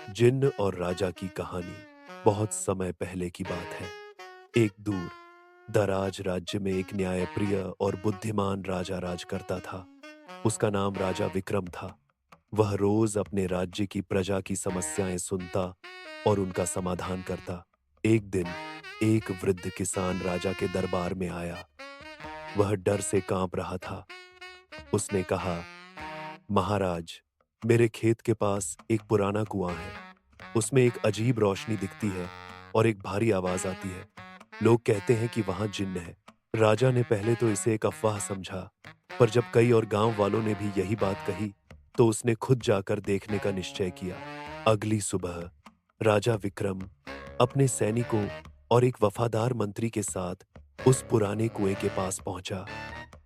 जिन्न और राजा की कहानी बहुत समय पहले की बात है। एक दूर दराज राज्य में एक न्यायप्रिय और बुद्धिमान राजा राज करता था। उसका नाम राजा विक्रम था। वह रोज अपने राज्य की प्रजा की समस्याएं सुनता और उनका समाधान करता। एक दिन एक वृद्ध किसान राजा के दरबार में आया। वह डर से कांप रहा था। उसने कहा, महाराज, मेरे खेत के पास एक पुराना कुआं है। उसमें एक अजीब रोशनी दिखती है और एक भारी आवाज आती है। लोग कहते हैं कि वहां जिन्न है। राजा ने पहले तो इसे एक अफवाह समझा, पर जब कई और गांव वालों ने भी यही बात कही, तो उसने खुद जाकर देखने का निश्चय किया। अगली सुबह राजा विक्रम अपने सैनिकों और एक वफादार मंत्री के साथ उस पुराने कुएं के पास पहुंचा।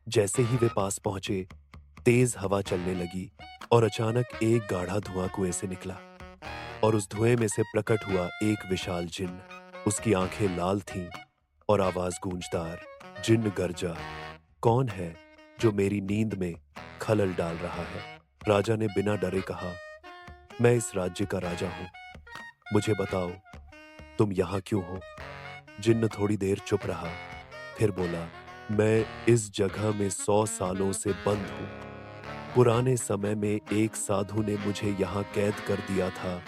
जैसे ही वे पास पहुंचे, तेज हवा चलने लगी और अचानक एक गाढ़ा धुआं कुएं से निकला और उस धुएं में से प्रकट हुआ एक विशाल जिन्न। उसकी आंखें लाल थीं और आवाज गूंजदार। जिन्न गरजा, कौन है जो मेरी नींद में खलल डाल रहा है? राजा ने बिना डरे कहा, मैं इस राज्य का राजा हूं। मुझे बताओ, तुम यहां क्यों हो? जिन्न थोड़ी देर चुप रहा, फिर बोला, मैं इस जगह में 100 सालों से बंद हूं। पुराने समय में एक साधु ने मुझे यहाँ कैद कर दिया था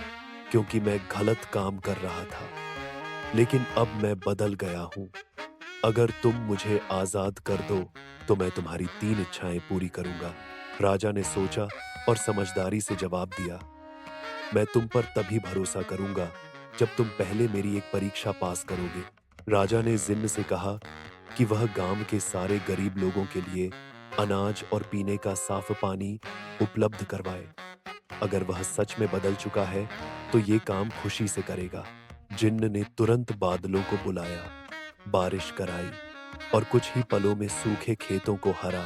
क्योंकि मैं गलत काम कर रहा था। लेकिन अब मैं बदल गया हूँ। अगर तुम मुझे आजाद कर दो तो मैं तुम्हारी 3 इच्छाएं पूरी करूंगा। राजा ने सोचा और समझदारी से जवाब दिया, मैं तुम पर तभी भरोसा करूंगा जब तुम पहले मेरी एक परीक्षा पास करोगे। राजा ने जिन्न से कहा कि वह गांव के सारे गरीब लोगों के लिए अनाज और पीने का साफ पानी उपलब्ध करवाए। अगर वह सच में बदल चुका है तो ये काम खुशी से करेगा। जिन्न ने तुरंत बादलों को बुलाया, बारिश कराई और कुछ ही पलों में सूखे खेतों को हरा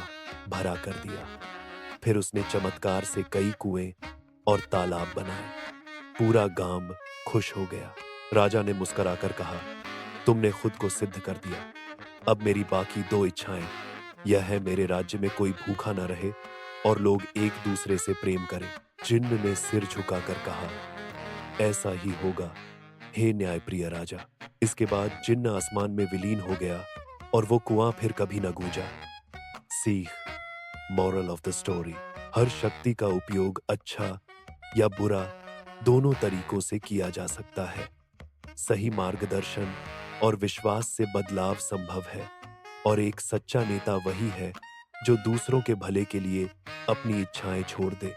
भरा कर दिया। फिर उसने चमत्कार से कई कुएं और तालाब बनाए। पूरा गांव खुश हो गया। राजा ने मुस्कुराकर कहा, तुमने खुद को सिद्ध कर दिया। अब मेरी बाकी 2 इच्छाएं यह है, मेरे राज्य में कोई भूखा न रहे और लोग एक दूसरे से प्रेम करें। जिन्न ने सिर झुकाकर कहा, ऐसा ही होगा, हे न्यायप्रिय राजा। इसके बाद जिन्न आसमान में विलीन हो गया और वो कुआं फिर कभी न गूंजा। सीख, मॉरल ऑफ द स्टोरी, हर शक्ति का उपयोग अच्छा या बुरा दोनों तरीकों से किया जा सकता है। सही मार्गदर्शन और विश्वास से बदलाव संभव है और एक सच्चा नेता वही है जो दूसरों के भले के लिए अपनी इच्छाएं छोड़ दे।